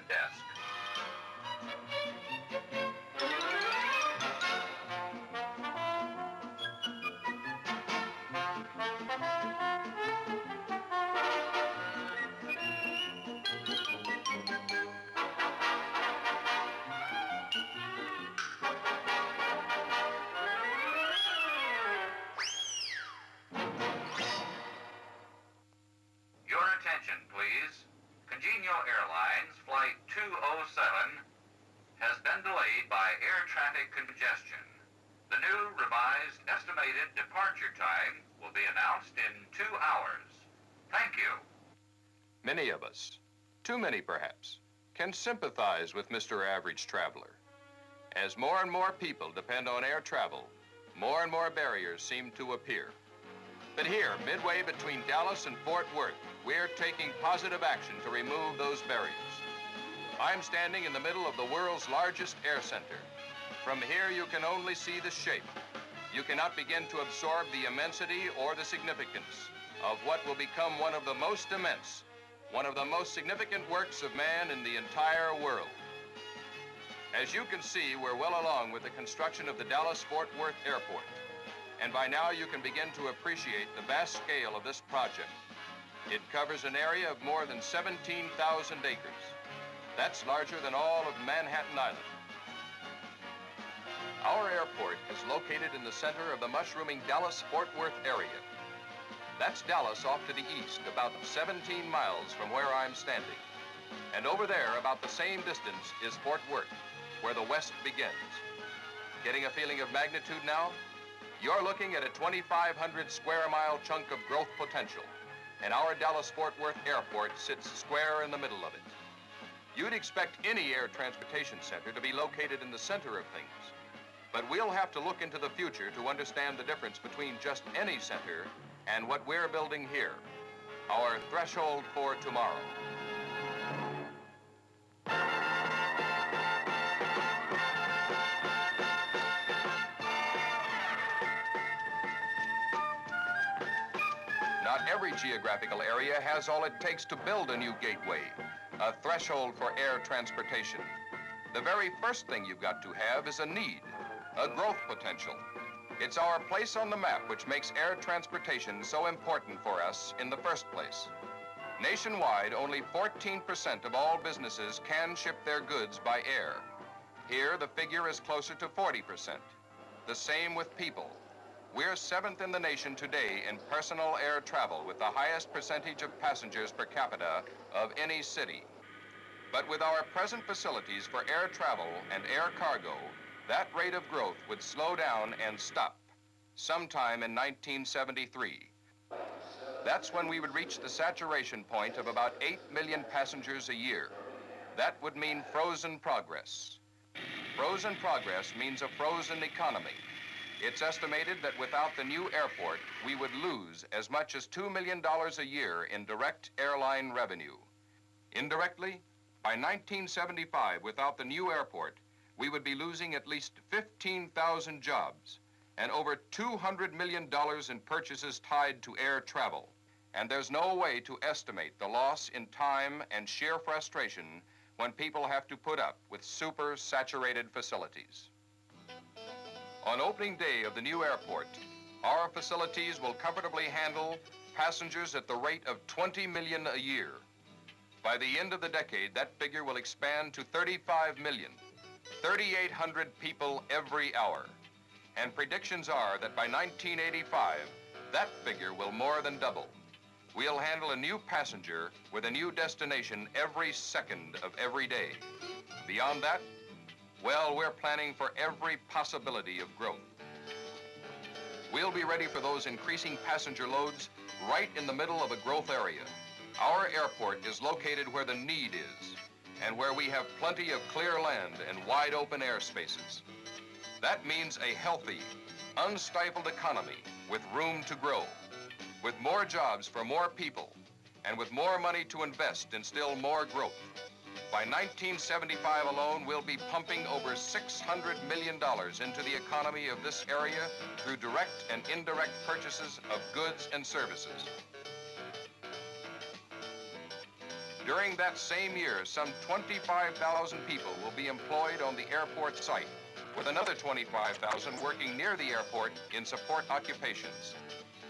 front desk. Your attention, please. Congenial Airlines Flight 207 has been delayed by air traffic congestion. The new revised estimated departure time will be announced in 2 hours. Thank you. Many of us, too many perhaps, can sympathize with Mr. Average Traveler. As more and more people depend on air travel, more and more barriers seem to appear. But here, midway between Dallas and Fort Worth, we're taking positive action to remove those barriers. I'm standing in the middle of the world's largest air center. From here, you can only see the shape. You cannot begin to absorb the immensity or the significance of what will become one of the most immense, one of the most significant works of man in the entire world. As you can see, we're well along with the construction of the Dallas-Fort Worth Airport. And by now, you can begin to appreciate the vast scale of this project. It covers an area of more than 17,000 acres. That's larger than all of Manhattan Island. Our airport is located in the center of the mushrooming Dallas-Fort Worth area. That's Dallas off to the east, about 17 miles from where I'm standing. And over there, about the same distance, is Fort Worth, where the west begins. Getting a feeling of magnitude now? You're looking at a 2,500 square mile chunk of growth potential, and our Dallas-Fort Worth Airport sits square in the middle of it. You'd expect any air transportation center to be located in the center of things, but we'll have to look into the future to understand the difference between just any center and what we're building here, our threshold for tomorrow. Not every geographical area has all it takes to build a new gateway, a threshold for air transportation. The very first thing you've got to have is a need, a growth potential. It's our place on the map which makes air transportation so important for us in the first place. Nationwide, only 14% of all businesses can ship their goods by air. Here, the figure is closer to 40%. The same with people. We're 7th in the nation today in personal air travel with the highest percentage of passengers per capita of any city. But with our present facilities for air travel and air cargo, that rate of growth would slow down and stop sometime in 1973. That's when we would reach the saturation point of about 8 million passengers a year. That would mean frozen progress. Frozen progress means a frozen economy. It's estimated that without the new airport, we would lose as much as $2 million a year in direct airline revenue. Indirectly, by 1975, without the new airport, we would be losing at least 15,000 jobs and over $200 million in purchases tied to air travel. And there's no way to estimate the loss in time and sheer frustration when people have to put up with super-saturated facilities. On opening day of the new airport, our facilities will comfortably handle passengers at the rate of 20 million a year. By the end of the decade, that figure will expand to 35 million, 3,800 people every hour. And predictions are that by 1985, that figure will more than double. We'll handle a new passenger with a new destination every second of every day. Beyond that, well, we're planning for every possibility of growth. We'll be ready for those increasing passenger loads right in the middle of a growth area. Our airport is located where the need is and where we have plenty of clear land and wide open airspaces. That means a healthy, unstifled economy with room to grow, with more jobs for more people, and with more money to invest in still more growth. By 1975 alone, we'll be pumping over $600 million into the economy of this area through direct and indirect purchases of goods and services. During that same year, some 25,000 people will be employed on the airport site, with another 25,000 working near the airport in support occupations.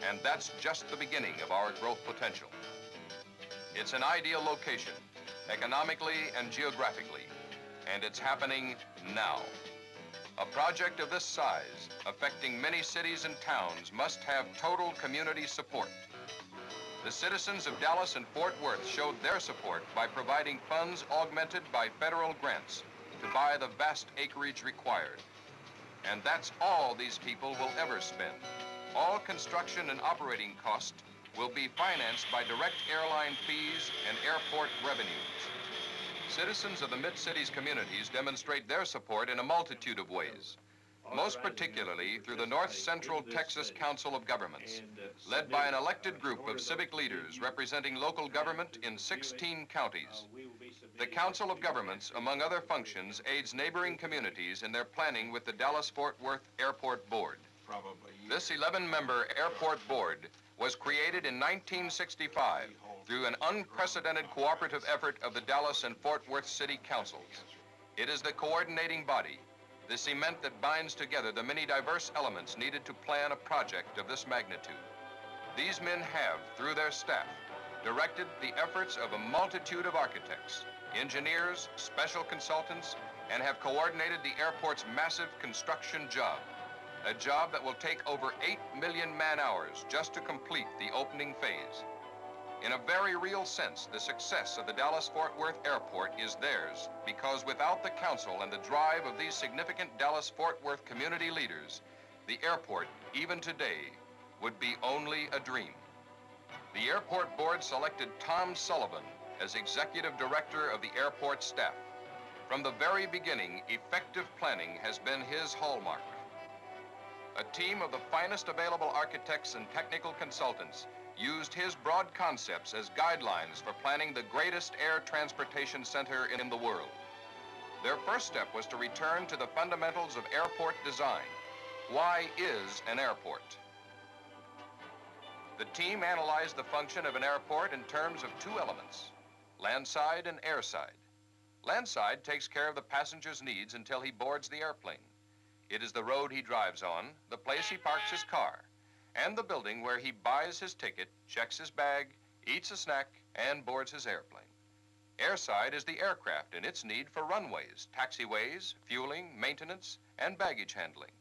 And that's just the beginning of our growth potential. It's an ideal location, economically and geographically, and it's happening now. A project of this size, affecting many cities and towns, must have total community support. The citizens of Dallas and Fort Worth showed their support by providing funds augmented by federal grants to buy the vast acreage required. And that's all these people will ever spend. All construction and operating costs will be financed by direct airline fees and airport revenues. Citizens of the Mid-Cities communities demonstrate their support in a multitude of ways, most particularly through the North Central Texas Council of Governments, led by an elected group of civic leaders representing local government in 16 counties. The Council of Governments, among other functions, aids neighboring communities in their planning with the Dallas-Fort Worth Airport Board. This 11-member airport board was created in 1965 through an unprecedented cooperative effort of the Dallas and Fort Worth City Councils. It is the coordinating body, the cement that binds together the many diverse elements needed to plan a project of this magnitude. These men have, through their staff, directed the efforts of a multitude of architects, engineers, special consultants, and have coordinated the airport's massive construction job, a job that will take over 8 million man-hours just to complete the opening phase. In a very real sense, the success of the Dallas-Fort Worth Airport is theirs because without the council and the drive of these significant Dallas-Fort Worth community leaders, the airport, even today, would be only a dream. The airport board selected Tom Sullivan as executive director of the airport staff. From the very beginning, effective planning has been his hallmark. A team of the finest available architects and technical consultants used his broad concepts as guidelines for planning the greatest air transportation center in the world. Their first step was to return to the fundamentals of airport design. Why is an airport? The team analyzed the function of an airport in terms of two elements, landside and airside. Landside takes care of the passenger's needs until he boards the airplane. It is the road he drives on, the place he parks his car, and the building where he buys his ticket, checks his bag, eats a snack, and boards his airplane. Airside is the aircraft and its need for runways, taxiways, fueling, maintenance, and baggage handling.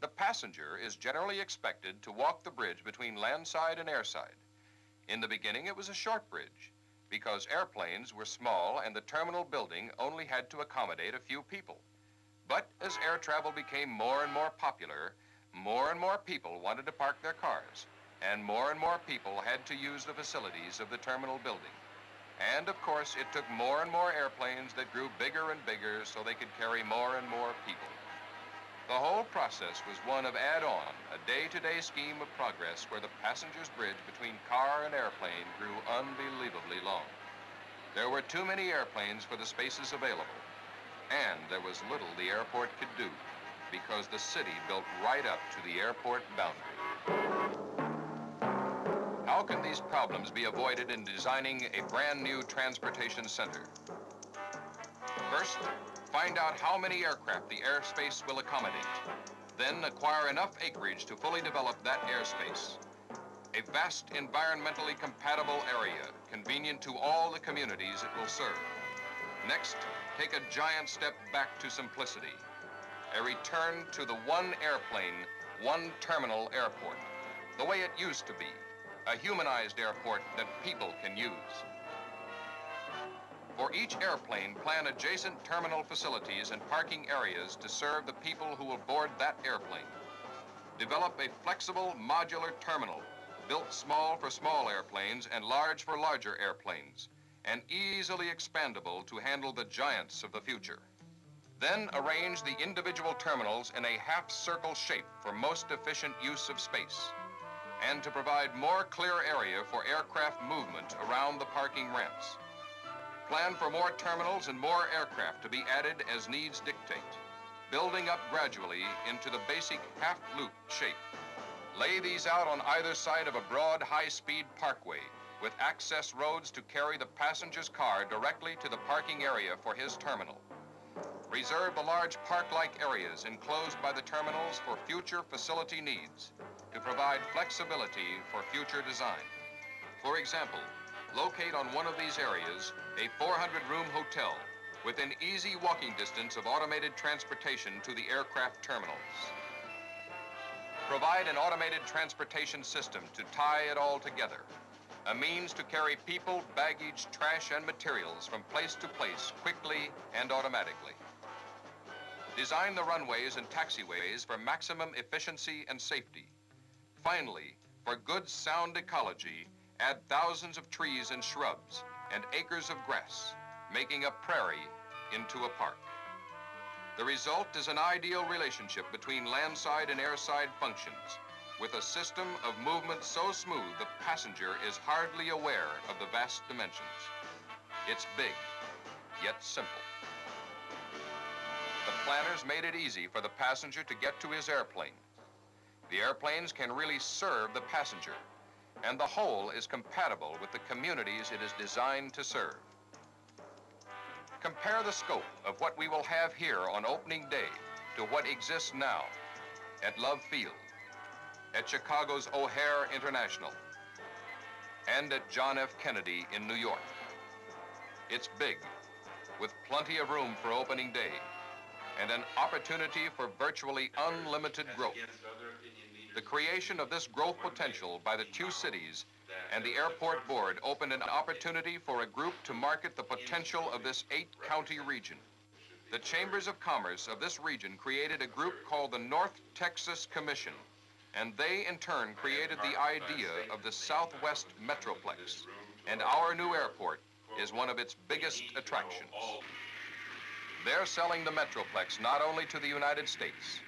The passenger is generally expected to walk the bridge between landside and airside. In the beginning, it was a short bridge because airplanes were small and the terminal building only had to accommodate a few people. But as air travel became more and more popular, more and more people wanted to park their cars, and more people had to use the facilities of the terminal building. And of course, it took more and more airplanes that grew bigger and bigger so they could carry more and more people. The whole process was one of add-on, a day-to-day scheme of progress where the passenger's bridge between car and airplane grew unbelievably long. There were too many airplanes for the spaces available, and there was little the airport could do because the city built right up to the airport boundary. How can these problems be avoided in designing a brand new transportation center? First, find out how many aircraft the airspace will accommodate. Then acquire enough acreage to fully develop that airspace. A vast, environmentally compatible area, convenient to all the communities it will serve. Next, take a giant step back to simplicity. A return to the one airplane, one terminal airport, the way it used to be, a humanized airport that people can use. For each airplane, plan adjacent terminal facilities and parking areas to serve the people who will board that airplane. Develop a flexible, modular terminal, built small for small airplanes and large for larger airplanes, and easily expandable to handle the giants of the future. Then arrange the individual terminals in a half-circle shape for most efficient use of space, and to provide more clear area for aircraft movement around the parking ramps. Plan for more terminals and more aircraft to be added as needs dictate, building up gradually into the basic half-loop shape. Lay these out on either side of a broad, high-speed parkway with access roads to carry the passenger's car directly to the parking area for his terminal. Reserve the large park-like areas enclosed by the terminals for future facility needs to provide flexibility for future design. For example, locate on one of these areas a 400-room hotel within easy walking distance of automated transportation to the aircraft terminals. Provide an automated transportation system to tie it all together, a means to carry people, baggage, trash, and materials from place to place quickly and automatically. Design the runways and taxiways for maximum efficiency and safety. Finally, for good sound ecology, add thousands of trees and shrubs and acres of grass, making a prairie into a park. The result is an ideal relationship between landside and airside functions, with a system of movement so smooth the passenger is hardly aware of the vast dimensions. It's big, yet simple. The planners made it easy for the passenger to get to his airplane. The airplanes can really serve the passenger, and the whole is compatible with the communities it is designed to serve. Compare the scope of what we will have here on opening day to what exists now at Love Field, at Chicago's O'Hare International, and at John F. Kennedy in New York. It's big, with plenty of room for opening day, and an opportunity for virtually unlimited growth. The creation of this growth potential by the two cities and the airport board opened an opportunity for a group to market the potential of this 8-county region. The chambers of commerce of this region created a group called the North Texas Commission, and they in turn created the idea of the Southwest Metroplex, and our new airport is one of its biggest attractions. They're selling the Metroplex not only to the United States,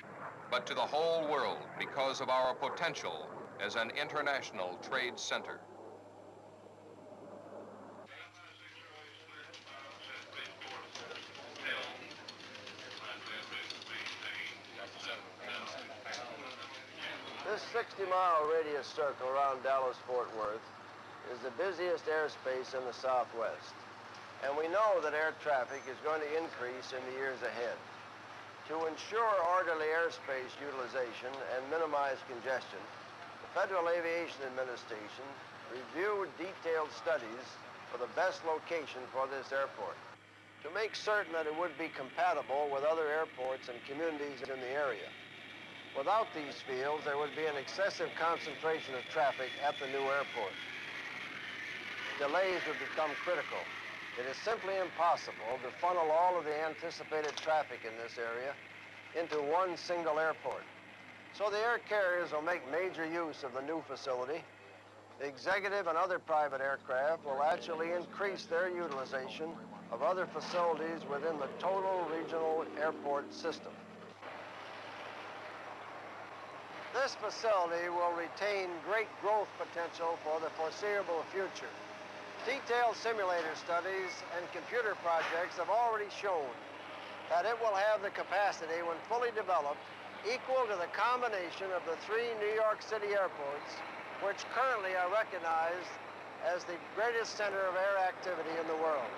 but to the whole world because of our potential as an international trade center. This 60-mile radius circle around Dallas-Fort Worth is the busiest airspace in the Southwest. And we know that air traffic is going to increase in the years ahead. To ensure orderly airspace utilization and minimize congestion, the Federal Aviation Administration reviewed detailed studies for the best location for this airport to make certain that it would be compatible with other airports and communities in the area. Without these fields, there would be an excessive concentration of traffic at the new airport. Delays would become critical. It is simply impossible to funnel all of the anticipated traffic in this area into one single airport. So the air carriers will make major use of the new facility. The executive and other private aircraft will actually increase their utilization of other facilities within the total regional airport system. This facility will retain great growth potential for the foreseeable future. Detailed simulator studies and computer projects have already shown that it will have the capacity, when fully developed, equal to the combination of the 3 New York City airports, which currently are recognized as the greatest center of air activity in the world.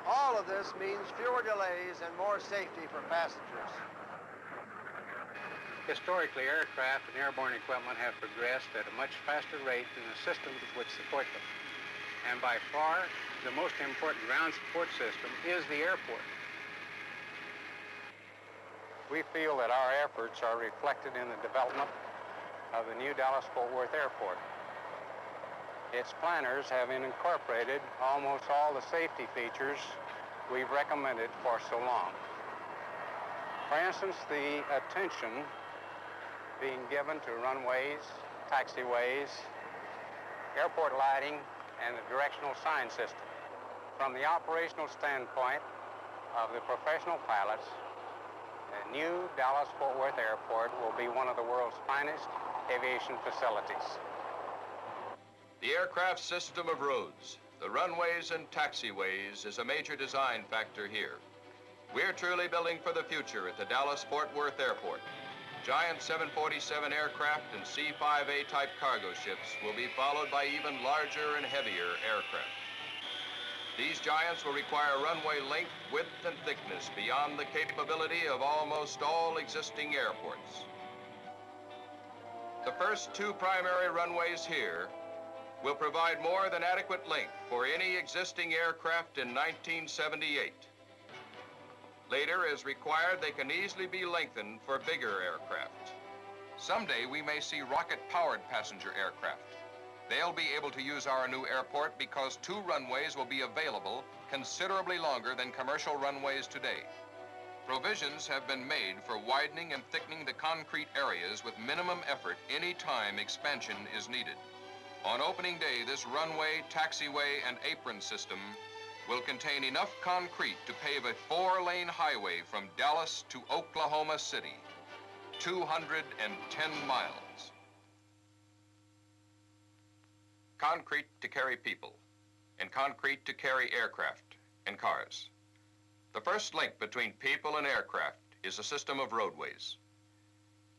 All of this means fewer delays and more safety for passengers. Historically, aircraft and airborne equipment have progressed at a much faster rate than the systems which support them. And by far, the most important ground support system is the airport. We feel that our efforts are reflected in the development of the new Dallas-Fort Worth Airport. Its planners have incorporated almost all the safety features we've recommended for so long. For instance, the attention being given to runways, taxiways, airport lighting, and the directional sign system. From the operational standpoint of the professional pilots, the new Dallas-Fort Worth Airport will be one of the world's finest aviation facilities. The aircraft system of roads, the runways and taxiways is a major design factor here. We're truly building for the future at the Dallas-Fort Worth Airport. Giant 747 aircraft and C-5A type cargo ships will be followed by even larger and heavier aircraft. These giants will require runway length, width, and thickness beyond the capability of almost all existing airports. The first two primary runways here will provide more than adequate length for any existing aircraft in 1978. Later, as required, they can easily be lengthened for bigger aircraft. Someday, we may see rocket-powered passenger aircraft. They'll be able to use our new airport because two runways will be available considerably longer than commercial runways today. Provisions have been made for widening and thickening the concrete areas with minimum effort any time expansion is needed. On opening day, this runway, taxiway, and apron system will contain enough concrete to pave a 4-lane highway from Dallas to Oklahoma City, 210 miles. Concrete to carry people, and concrete to carry aircraft and cars. The first link between people and aircraft is a system of roadways.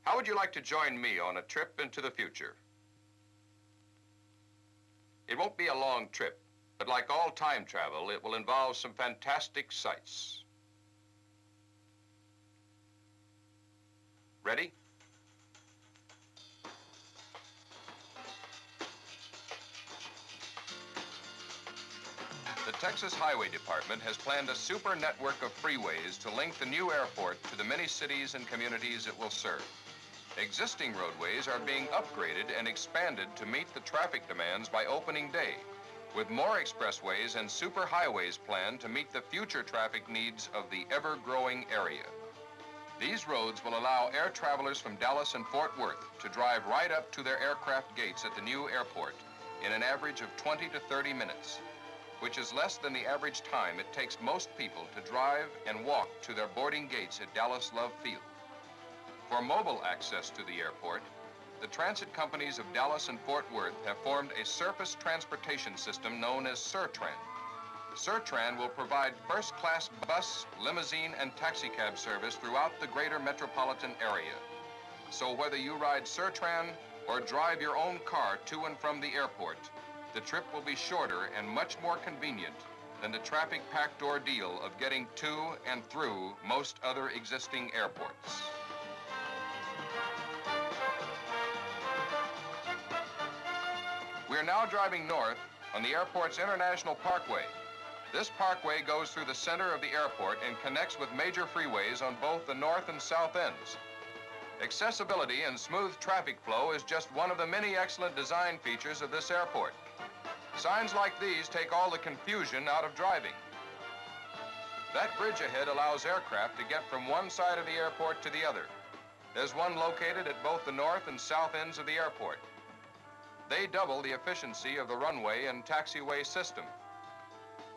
How would you like to join me on a trip into the future? It won't be a long trip, but like all time travel, it will involve some fantastic sights. Ready? The Texas Highway Department has planned a super network of freeways to link the new airport to the many cities and communities it will serve. Existing roadways are being upgraded and expanded to meet the traffic demands by opening day, with more expressways and superhighways planned to meet the future traffic needs of the ever-growing area. These roads will allow air travelers from Dallas and Fort Worth to drive right up to their aircraft gates at the new airport in an average of 20 to 30 minutes, which is less than the average time it takes most people to drive and walk to their boarding gates at Dallas Love Field. For mobile access to the airport, the transit companies of Dallas and Fort Worth have formed a surface transportation system known as SURTRAN. SURTRAN will provide first-class bus, limousine, and taxicab service throughout the greater metropolitan area. So whether you ride SURTRAN or drive your own car to and from the airport, the trip will be shorter and much more convenient than the traffic-packed ordeal of getting to and through most other existing airports. We are now driving north on the airport's International Parkway. This parkway goes through the center of the airport and connects with major freeways on both the north and south ends. Accessibility and smooth traffic flow is just one of the many excellent design features of this airport. Signs like these take all the confusion out of driving. That bridge ahead allows aircraft to get from one side of the airport to the other. There's one located at both the north and south ends of the airport. They double the efficiency of the runway and taxiway system.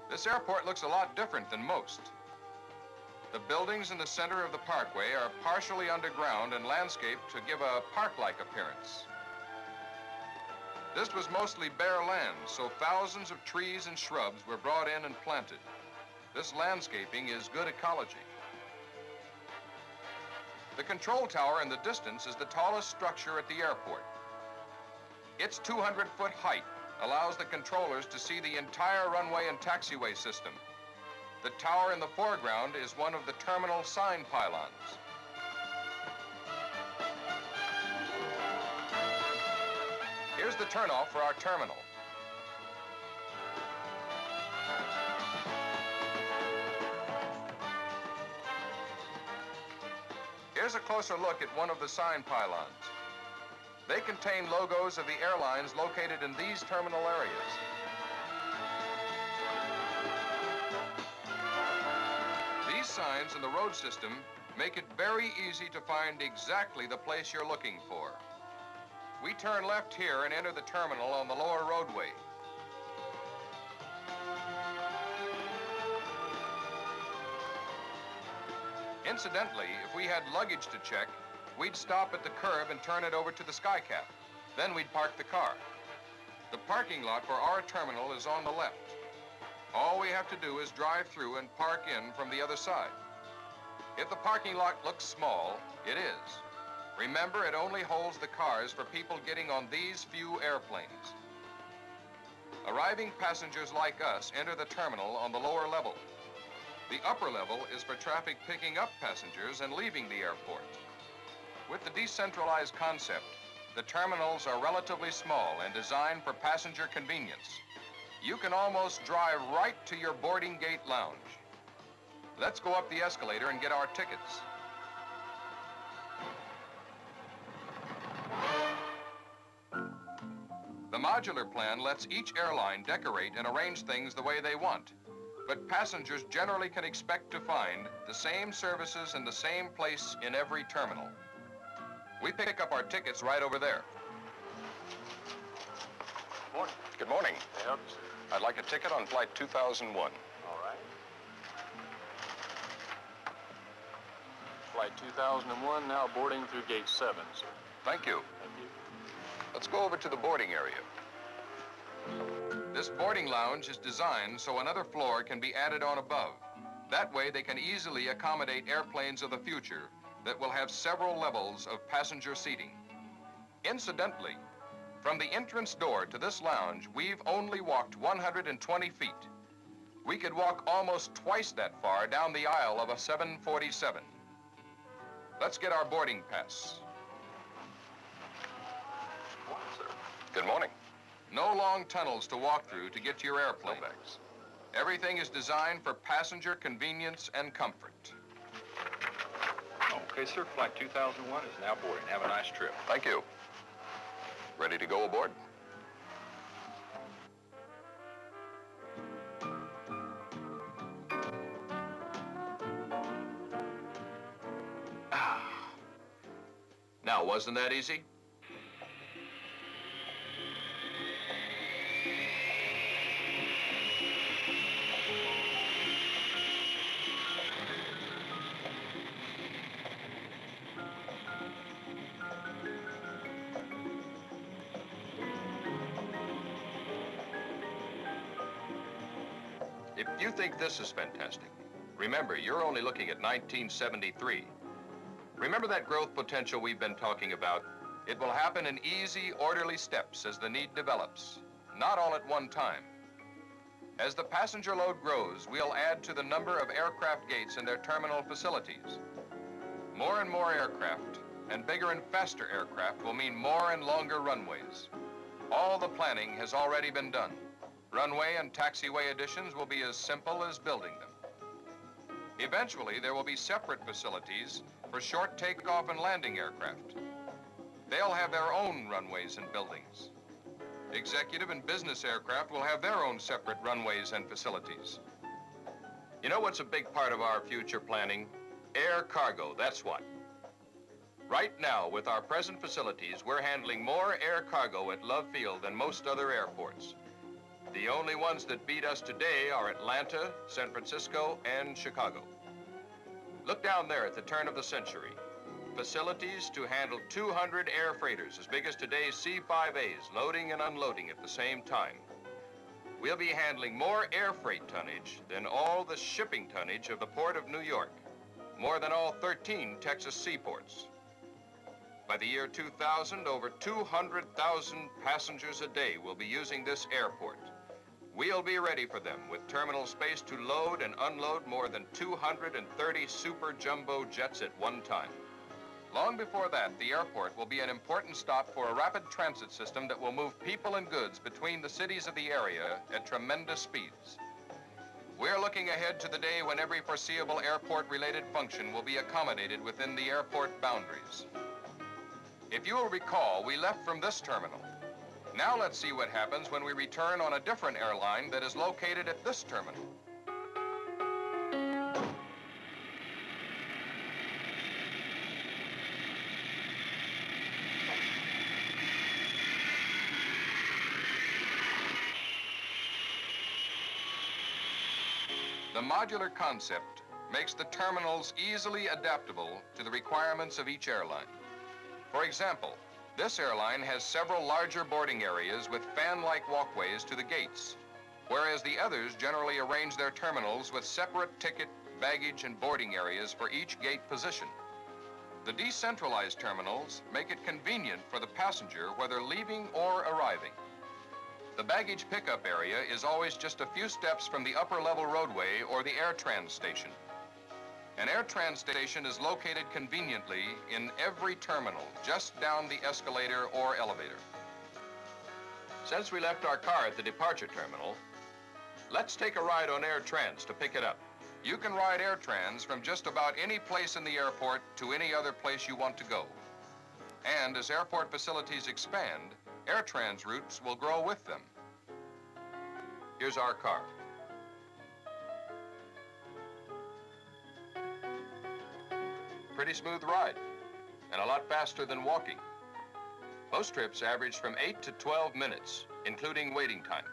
This airport looks a lot different than most. The buildings in the center of the parkway are partially underground and landscaped to give a park-like appearance. This was mostly bare land, so thousands of trees and shrubs were brought in and planted. This landscaping is good ecology. The control tower in the distance is the tallest structure at the airport. Its 200-foot height allows the controllers to see the entire runway and taxiway system. The tower in the foreground is one of the terminal sign pylons. Here's the turnoff for our terminal. Here's a closer look at one of the sign pylons. They contain logos of the airlines located in these terminal areas. These signs in the road system make it very easy to find exactly the place you're looking for. We turn left here and enter the terminal on the lower roadway. Incidentally, if we had luggage to check, we'd stop at the curb and turn it over to the skycap. Then we'd park the car. The parking lot for our terminal is on the left. All we have to do is drive through and park in from the other side. If the parking lot looks small, it is. Remember, it only holds the cars for people getting on these few airplanes. Arriving passengers like us enter the terminal on the lower level. The upper level is for traffic picking up passengers and leaving the airport. With the decentralized concept, the terminals are relatively small and designed for passenger convenience. You can almost drive right to your boarding gate lounge. Let's go up the escalator and get our tickets. The modular plan lets each airline decorate and arrange things the way they want, but passengers generally can expect to find the same services in the same place in every terminal. We pick up our tickets right over there. Morning. Good morning. May I help you, sir? I'd like a ticket on flight 2001. All right. Flight 2001 now boarding through gate 7, sir. Thank you. Thank you. Let's go over to the boarding area. This boarding lounge is designed so another floor can be added on above. That way they can easily accommodate airplanes of the future that will have several levels of passenger seating. Incidentally, from the entrance door to this lounge, we've only walked 120 feet. We could walk almost twice that far down the aisle of a 747. Let's get our boarding pass. Morning, sir. Good morning. No long tunnels to walk through to get to your airplane. Everything is designed for passenger convenience and comfort. Okay, sir. Flight 2001 is now boarding. Have a nice trip. Thank you. Ready to go aboard? Now, wasn't that easy? If you think this is fantastic, remember, you're only looking at 1973. Remember that growth potential we've been talking about? It will happen in easy, orderly steps as the need develops, not all at one time. As the passenger load grows, we'll add to the number of aircraft gates in their terminal facilities. More and more aircraft and bigger and faster aircraft will mean more and longer runways. All the planning has already been done. Runway and taxiway additions will be as simple as building them. Eventually, there will be separate facilities for short takeoff and landing aircraft. They'll have their own runways and buildings. Executive and business aircraft will have their own separate runways and facilities. You know what's a big part of our future planning? Air cargo, that's what. Right now, with our present facilities, we're handling more air cargo at Love Field than most other airports. The only ones that beat us today are Atlanta, San Francisco, and Chicago. Look down there at the turn of the century. Facilities to handle 200 air freighters as big as today's C-5As, loading and unloading at the same time. We'll be handling more air freight tonnage than all the shipping tonnage of the Port of New York, more than all 13 Texas seaports. By the year 2000, over 200,000 passengers a day will be using this airport. We'll be ready for them with terminal space to load and unload more than 230 super jumbo jets at one time. Long before that, the airport will be an important stop for a rapid transit system that will move people and goods between the cities of the area at tremendous speeds. We're looking ahead to the day when every foreseeable airport-related function will be accommodated within the airport boundaries. If you will recall, we left from this terminal. Now let's see what happens when we return on a different airline that is located at this terminal. The modular concept makes the terminals easily adaptable to the requirements of each airline. For example, this airline has several larger boarding areas with fan-like walkways to the gates, whereas the others generally arrange their terminals with separate ticket, baggage, and boarding areas for each gate position. The decentralized terminals make it convenient for the passenger whether leaving or arriving. The baggage pickup area is always just a few steps from the upper level roadway or the AirTrans station. An AirTrans station is located conveniently in every terminal, just down the escalator or elevator. Since we left our car at the departure terminal, let's take a ride on AirTrans to pick it up. You can ride AirTrans from just about any place in the airport to any other place you want to go. And as airport facilities expand, AirTrans routes will grow with them. Here's our car. Pretty smooth ride, and a lot faster than walking. Most trips average from 8 to 12 minutes, including waiting time.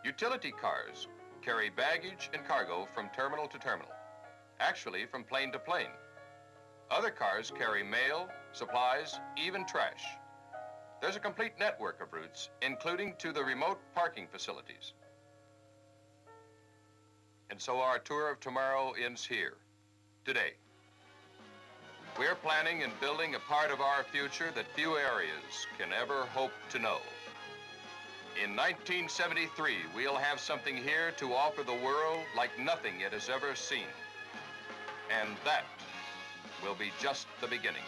Utility cars carry baggage and cargo from terminal to terminal, actually from plane to plane. Other cars carry mail, supplies, even trash. There's a complete network of routes, including to the remote parking facilities. And so our tour of tomorrow ends here, today. We're planning and building a part of our future that few areas can ever hope to know. In 1973, we'll have something here to offer the world like nothing it has ever seen. And that will be just the beginning.